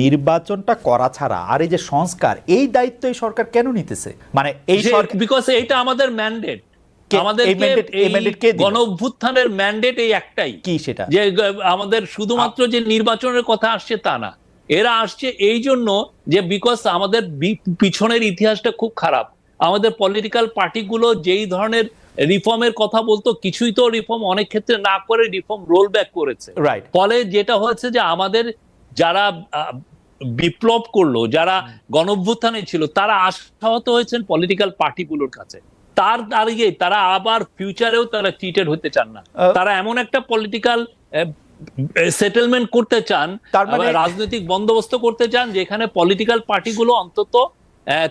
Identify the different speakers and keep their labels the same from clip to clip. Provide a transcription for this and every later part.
Speaker 1: নির্বাচনটা করা ছাড়া আর এই যে সংস্কার, এই দায়িত্ব এই সরকার কেন নিতেছে? মানে এই সরকার,
Speaker 2: বিকজ এইটা আমাদের ম্যান্ডেট, আমাদের গণ অভ্যুত্থানের ম্যান্ডেট এই একটাই,
Speaker 1: কি সেটা?
Speaker 2: যে আমাদের শুধুমাত্র যে নির্বাচনের কথা আসছে তা না, এরা আসছে এই জন্য যে বিকজ আমাদের পিছনের ইতিহাসটা খুব খারাপ। আমাদের পলিটিক্যাল পার্টিগুলো যেই ধরনের রিফর্মের কথা বলতো, কিছুই তো রিফর্ম অনেক ক্ষেত্রে না করে রিফর্ম রোল ব্যাক করেছে। ফলে যেটা হয়েছে যে আমাদের যারা বিপ্লব করলো, যারা গণঅভ্যুত্থানে ছিল, তারা আশাহত হয়েছেন পলিটিক্যাল পার্টিগুলোর কাছে। তার দাঁড়িয়ে তারা আবার ফিউচারেও তারা চিটেড হতে চান না। তারা এমন একটা পলিটিক্যাল সেটেলমেন্ট করতে চান, রাজনৈতিক বন্দোবস্ত করতে চান, যেখানে পলিটিক্যাল পার্টিগুলো অন্তত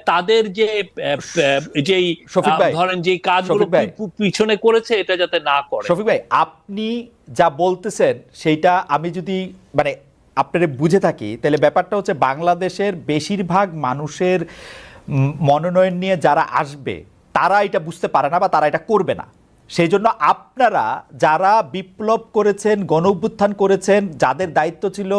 Speaker 2: তাদের যে ধরেন যে কাজগুলো পিছনে করেছে এটা যাতে না করে।
Speaker 1: শফিক ভাই, আপনি যা বলতেছেন সেইটা আমি যদি মানে আপনারা বুঝে থাকি, তাহলে ব্যাপারটা হচ্ছে বাংলাদেশের বেশিরভাগ মানুষের মনোনয়ন নিয়ে যারা আসবে তারা এটা বুঝতে পারে না বা তারা এটা করবে না। সেই জন্য আপনারা যারা বিপ্লব করেছেন, গণঅভ্যুত্থান করেছেন, যাদের দায়িত্ব ছিল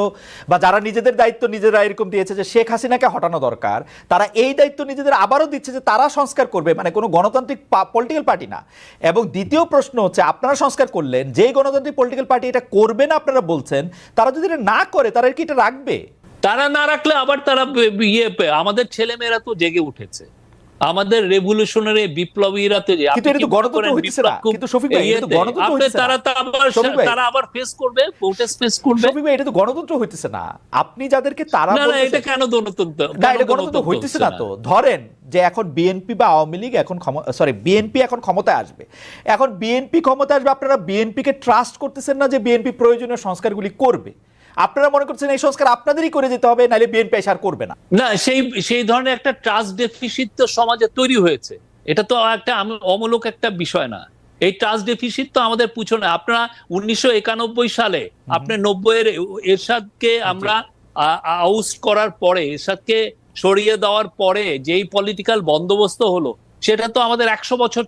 Speaker 1: বা যারা নিজেদের দায়িত্ব নিজেরা এরকম দিয়েছে যে শেখ হাসিনাকে হটানো দরকার, তারা এই দায়িত্ব নিজেদের আবারও দিচ্ছে যে তারা সংস্কার করবে, মানে কোনো গণতান্ত্রিক পলিটিক্যাল পার্টি না। এবং দ্বিতীয় প্রশ্ন হচ্ছে, আপনারা সংস্কার করলেন, যেই গণতান্ত্রিক পলিটিক্যাল পার্টি এটা করবে না আপনারা বলছেন, তারা যদি এটা না করে তারা কি এটা রাখবে?
Speaker 2: তারা না রাখলে আবার তারা আমাদের ছেলেমেয়েরা তো জেগে উঠেছে, আমাদের রেভলিউশনারি বিপ্লবীরা তো,
Speaker 1: কিন্তু এটা তো গণতন্ত্র হইতেছে না। কিন্তু শফিক ভাই, এটা তো গণতন্ত্র হইতেছে না।
Speaker 2: তারা আবার ফেস করবে, প্রোটেস্ট ফেস করবে।
Speaker 1: শফিক ভাই, এটা তো গণতন্ত্র হইতেছে না। আপনি যাদেরকে তারা
Speaker 2: বলছেন, না এটা কেন গণতন্ত্র?
Speaker 1: না, এটা গণতন্ত্র হইতেছে না। তো ধরেন যে এখন বিএনপি বা আওয়ামী লীগ এখন বিএনপি এখন ক্ষমতায় আসবে। এখন বিএনপি ক্ষমতায় আসবে, আপনারা বিএনপি কে ট্রাস্ট করতেছেন না যে বিএনপি প্রয়োজনীয় সংস্কারগুলি করবে। আপনারা মনে করছেন এই সংস্কার আপনাদেরই করে যেতে হবে, নাহলে বিএনপি আর করবে না।
Speaker 2: না, সেই ধরনের একটা ট্রাস্ট ডেফিসিট তো সমাজে তৈরি হয়েছে। এটা তো একটা অমূলক একটা বিষয় না। এই ট্রাস্ট ডেফিসিট তো আমাদের পিছনে। আপনারা 1991 সালে আপনি 90-এর এরশাদকে আমরা আউস্ট করার পরে, এরশাদকে সরিয়ে দেওয়ার পরে যেই পলিটিক্যাল বন্দোবস্ত হলো, সেটা তো আমাদের 100 বছর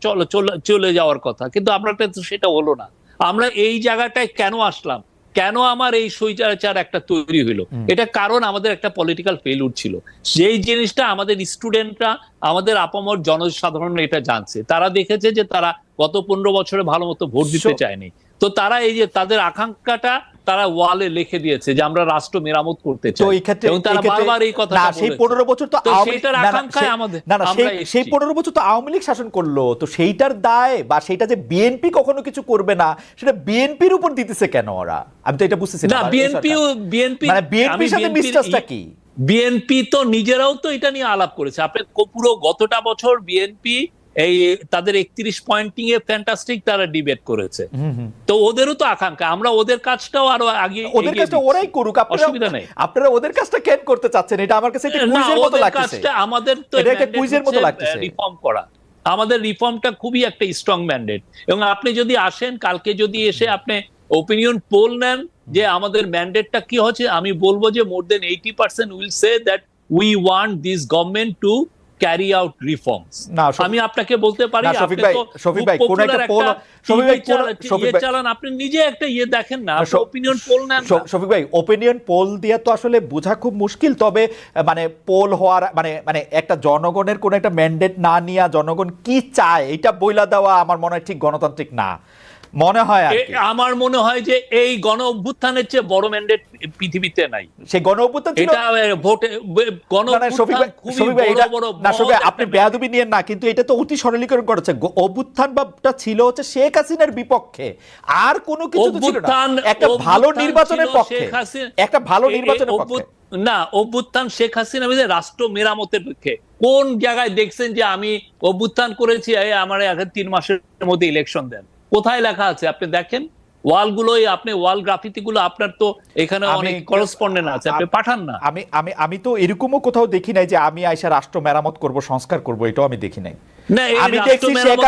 Speaker 2: চলে যাওয়ার কথা, কিন্তু আমরা সেটা হলো না। আমরা এই জায়গাটায় কেন আসলাম, কেন আমার এই স্বৈরাচার একটা তৈরি হইলো? এটা কারণ আমাদের একটা পলিটিক্যাল ফেলিউর ছিল। যেই জিনিসটা আমাদের স্টুডেন্টরা, আমাদের আপামর জনসাধারণ এটা জানছে। তারা দেখেছে যে তারা গত 15 বছরে ভালো মতো ভোট দিতে চায়নি। তো তারা এই যে তাদের আকাঙ্ক্ষাটা তারা ওয়ালে লিখে দিয়েছে যে আমরা রাষ্ট্র মেরামত করতে চাই, এবং তারা বারবার এই কথাটা বলেছে।
Speaker 1: সেই 15 বছর তো
Speaker 2: সেইটার আকাঙ্ক্ষায় আমাদের,
Speaker 1: সেই 15 বছর তো আওয়ামী লীগ শাসন করলো, তো সেইটার দায় বা সেইটা যে বিএনপি কখনো কিছু করবে না, সেটা বিএনপির উপর দিতেছে কেন ওরা? আমি তো এটা বুঝতেছি না। মানে বিএনপির সাথে মিস্টারটা কি?
Speaker 2: বিএনপি তো নিজেরাও তো এটা নিয়ে আলাপ করেছে। আপনি পুরো গতটা বছর বিএনপি এই তাদের 31 পয়েন্টিং এ ফ্যান্টাস্টিক তারা ডিবেট করেছে। তো ওদেরও তো আকাঙ্ক্ষা, আমরা ওদের কাজটাও আরো আগে,
Speaker 1: ওদের কাজটা ওরাই করুক, অসুবিধা নেই। আপনারা ওদের কাজটা কেন করতে চাচ্ছেন? এটা আমার কাছে একটা কুইজের মতো লাগছে।
Speaker 2: আমাদের তো
Speaker 1: এটা একটা কুইজের মতো লাগছে।
Speaker 2: রিফর্ম করা, আমাদের রিফর্মটা খুবই একটা স্ট্রং ম্যান্ডেট। এবং আপনি যদি আসেন কালকে, যদি এসে আপনি ওপিনিয়ন পোল নেন যে আমাদের ম্যান্ডেটটা কি হচ্ছে, আমি বলবো যে মোর দেন 80% will say that we want this government to carry out reforms. আমি আপনাকে বলতে পারি, আপনি তো
Speaker 1: শফিক ভাই কোন একটা পোল,
Speaker 2: চালান, আপনি নিজে একটা দেখেন না, ওপিনিয়ন পোল নেন।
Speaker 1: শফিক ভাই, ওপিনিয়ন পোল দিয়ে তো আসলে বোঝা খুব মুশকিল। তবে মানে পোল হওয়ার মানে একটা জনগণের কোন একটা ম্যান্ডেট না নিয়ে জনগণ কি চায় এটা বইলা দেওয়া আমার মনে হয় ঠিক গণতান্ত্রিক না মনে হয়।
Speaker 2: আমার মনে হয় যে এই গণ অভ্যুত্থানের চেয়ে বড় ম্যান্ডেট পৃথিবীতে নাই।
Speaker 1: সেই গণ অভ্যুত্থান ছিল,
Speaker 2: এটা ভোটে গণ অভ্যুত্থান খুবই বড়
Speaker 1: না। আপনি বেয়াদবি নিয়েন না, কিন্তু এটা তো অতি সরলীকরণ করেছে। অভ্যুত্থানটা ছিল হচ্ছে শেখ হাসিনার বিপক্ষে, আর কোনো কিছু তো ছিল না। একটা ভালো নির্বাচনের পক্ষে, একটা ভালো নির্বাচনের পক্ষে
Speaker 2: না। অভ্যুত্থান শেখ হাসিনা রাষ্ট্র মেরামতের পক্ষে। কোন জায়গায় দেখছেন যে আমি অভ্যুত্থান করেছি, আমার 3 মাসের মধ্যে ইলেকশন দেন? কোথায় লেখা আছে? আপনি দেখেন ওয়ালগুলোই, আপনি ওয়াল গ্রাফিতি গুলো, আপনার তো এখানে অনেক করেসপন্ডেন্ট আছে, আপনি পাঠান না।
Speaker 1: আমি তো এরকমও কোথাও দেখি নাই যে আমি আইসা রাষ্ট্র মেরামত করব, সংস্কার করব, এটাও আমি দেখি নাই। আমি দেখছি শেখ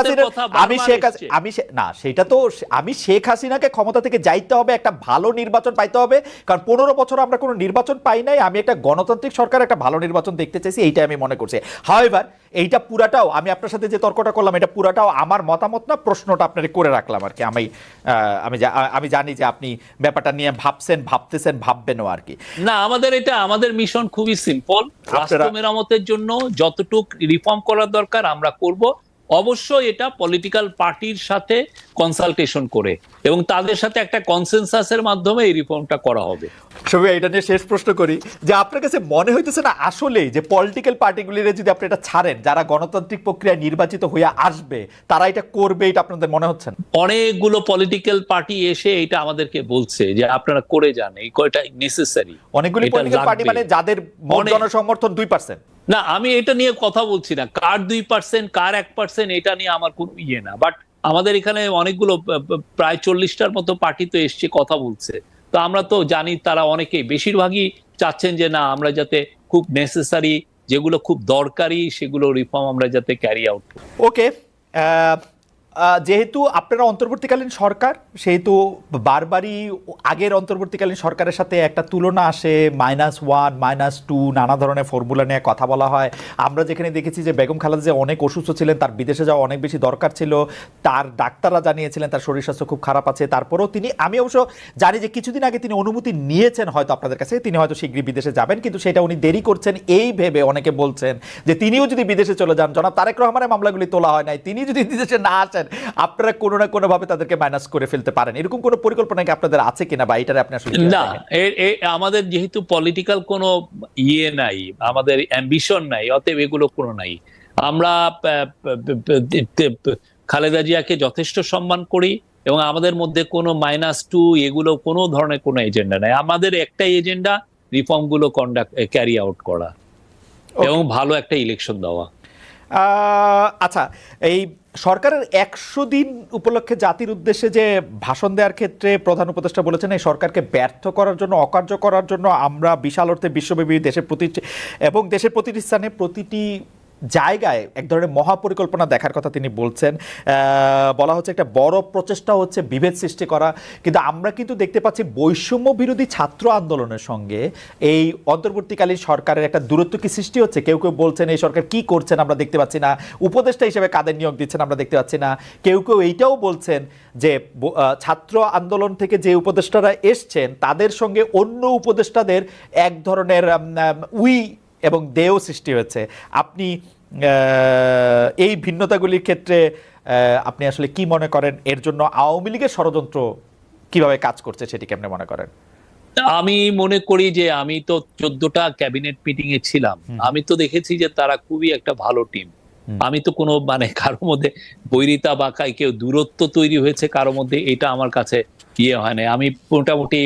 Speaker 1: হাসিনা, সেটা তো আমি শেখ হাসিনাকে ক্ষমতা থেকে যাইতে হবে, একটা ভালো নির্বাচন পাইতে হবে। কারণ 15 বছর আমরা কোনো নির্বাচন পাই নাই। আমি একটা গণতান্ত্রিক সরকার, একটা ভালো নির্বাচন দেখতে চাইছি, এইটাই আমি মনে করছি। হাওয়েভার এইটা পুরাটাও, আমি আপনার সাথে যে তর্কটা করলাম, এটা পুরাটাও আমার মতামত না, প্রশ্নটা আপনার করে রাখলাম আর কি। আমি আমি জানি যে আপনি ব্যাপারটা নিয়ে ভাবতেছেন, ভাববেনও আর কি।
Speaker 2: না, আমাদের মিশন খুবই সিম্পল। রাষ্ট্র মেরামতের জন্য যতটুক রিফর্ম করার দরকার আমরা করব, অবশ্যই এটা পলিটিক্যাল পার্টির সাথে কনসালটেশন করে এবং তাদের সাথে একটা কনসেনসাসের মাধ্যমে এই রিফর্মটা করা হবে।
Speaker 1: সবাই এটা নিয়ে শেষ প্রশ্ন করি যে আপনার কাছে মনে হইতেছে না আসলেই যে পলিটিক্যাল পার্টিগুলিরে যদি আপনি এটা ছাড়েন, যারা গণতান্ত্রিক প্রক্রিয়ায় নির্বাচিত হয়ে আসবে তারা এটা করবে, এটা আপনাদের মনে হচ্ছে না?
Speaker 2: অনেকগুলো পলিটিক্যাল পার্টি এসে এটা আমাদেরকে বলছে যে আপনারা করে যান, এই কয়টা নেসেসারি।
Speaker 1: অনেকগুলি পলিটিক্যাল পার্টি মানে যাদের জনসমর্থন 2%।
Speaker 2: না, আমি এটা নিয়ে কথা বলছি না, কার 2% কার 1%, এটা নিয়ে আমার কোনো ইয়ে না। বাট আমাদের এখানে অনেকগুলো প্রায় 40টার মতো পার্টি তো এসছে, কথা বলছে। তো আমরা তো জানি তারা অনেকেই, বেশিরভাগই চাচ্ছেন যে না, আমরা যাতে খুব নেসেসারি, যেগুলো খুব দরকারি সেগুলো রিফর্ম আমরা যাতে ক্যারি আউট করি।
Speaker 1: ওকে, যেহেতু আপনারা অন্তর্বর্তীকালীন সরকার, সেহেতু বারবারই আগের অন্তর্বর্তীকালীন সরকারের সাথে একটা তুলনা আসে, -1 -2 নানা ধরনের ফর্মুলা নিয়ে কথা বলা হয়। আমরা যেখানে দেখেছি যে বেগম খালেদা যে অনেক অসুস্থ ছিলেন, তার বিদেশে যাওয়া অনেক বেশি দরকার ছিল, তার ডাক্তাররা জানিয়েছিলেন তার শরীর স্বাস্থ্য খুব খারাপ আছে, তারপরেও আমি অবশ্য জানি যে কিছুদিন আগে তিনি অনুমতি নিয়েছেন হয়তো আপনাদের কাছে, তিনি হয়তো শীঘ্রই বিদেশে যাবেন, কিন্তু সেটা উনি দেরি করছেন এই ভেবে অনেকে বলছেন যে তিনিও যদি বিদেশে চলে যান, জনাব তারেক রহমানের মামলাগুলি তোলা হয় নাই, তিনি যদি বিদেশে না আসেন আপনারা কোনো না কোনো ভাবে তাদেরকে মাইনাস করে ফেলতে পারেন। এরকম কোনো পরিকল্পনা কি আপনাদের আছে কিনা, বা এটারে আপনি আসলে
Speaker 2: না, আমাদের যেহেতু পলিটিক্যাল কোনো ইয়ে নাই, আমাদের অ্যাম্বিশন নাই, অতএব এগুলো কোনো নাই। আমরা খালেদা জিয়াকে যথেষ্ট সম্মান করি এবং আমাদের মধ্যে কোনো -2 এগুলো কোনো ধরনের কোনো এজেন্ডা নাই। আমাদের একটাই এজেন্ডা, রিফর্ম গুলো ক্যারি আউট করা এবং ভালো একটা ইলেকশন দেওয়া।
Speaker 1: আচ্ছা, এই সরকারের 100 দিন উপলক্ষে জাতির উদ্দেশ্যে যে ভাষণ দেওয়ার ক্ষেত্রে প্রধান উপদেষ্টা বলেছেন এই সরকারকে ব্যর্থ করার জন্য, অকার্য করার জন্য আমরা বিশাল অর্থে বিশ্বব্যাপী দেশের প্রতিটি স্থানে প্রতিটি জায়গায় এক ধরনের মহাপরিকল্পনা দেখার কথা তিনি বলছেন। বলা হচ্ছে একটা বড় প্রচেষ্টা হচ্ছে বিভেদ সৃষ্টি করা, কিন্তু আমরা কিন্তু দেখতে পাচ্ছি বৈষম্য বিরোধী ছাত্র আন্দোলনের সঙ্গে এই অন্তর্বর্তীকালীন সরকারের একটা দূরত্ব কি সৃষ্টি হচ্ছে। কেউ কেউ বলছেন এই সরকার কি করছেন আমরা দেখতে পাচ্ছি না, উপদেষ্টা হিসেবে কাদের নিয়োগ দিচ্ছেন আমরা দেখতে পাচ্ছি না। কেউ কেউ এইটাও বলছেন যে ছাত্র আন্দোলন থেকে যে উপদেষ্টারা এসছেন তাদের সঙ্গে অন্য উপদেষ্টাদের এক ধরনের এবং দেও সৃষ্টি হয়েছে। আপনি এই ভিন্নতাগুলির ক্ষেত্রে আপনি আসলে কি মনে করেন, এর জন্য আওয়ামী লীগের ষড়যন্ত্র কিভাবে কাজ করছে সেটি কেমনে মনে করেন?
Speaker 2: আমি মনে করি যে আমি তো 14টা ক্যাবিনেট মিটিং এ ছিলাম, আমি তো দেখেছি যে তারা খুবই একটা ভালো টিম। আমি তো কোনো কারোর মধ্যে বৈরিতা বা কেউ দূরত্ব তৈরি হয়েছে কারোর মধ্যে, এটা আমার কাছে ইয়ে হয় না। আমি মোটামুটি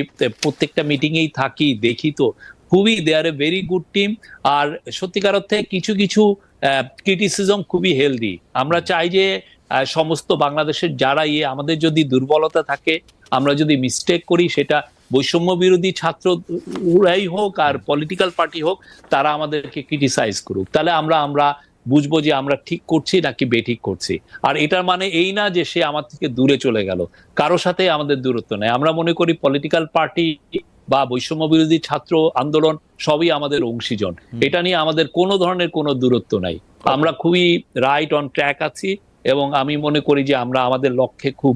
Speaker 2: প্রত্যেকটা মিটিং এই থাকি, দেখি তো খুবই দে আর এ ভেরি গুড টিম। আর সত্যিকার অর্থে কিছু কিছু ক্রিটিসিজম খুবই হেলদি। আমরা চাই যে সমস্ত বাংলাদেশের যারা আমাদের যদি দুর্বলতা থাকে, আমরা যদি মিস্টেক করি, সেটা বৈষম্য বিরোধী ছাত্ররাই হোক আর পলিটিক্যাল পার্টি হোক, তারা আমাদেরকে ক্রিটিসাইজ করুক, তাহলে আমরা বুঝবো যে আমরা ঠিক করছি নাকি বেঠিক করছি। আর এটার মানে এই না যে সে আমার থেকে দূরে চলে গেল, কারোর সাথে আমাদের দূরত্ব নেই। আমরা মনে করি পলিটিক্যাল পার্টি বা বৈষম্য বিরোধী ছাত্র আন্দোলন সবই আমাদের অংশীজন, এটা নিয়ে আমাদের কোনো ধরনের কোনো দূরত্ব নাই। আমরা খুবই রাইট অন ট্র্যাক আছি এবং আমি মনে করি যে আমরা আমাদের লক্ষ্যে খুব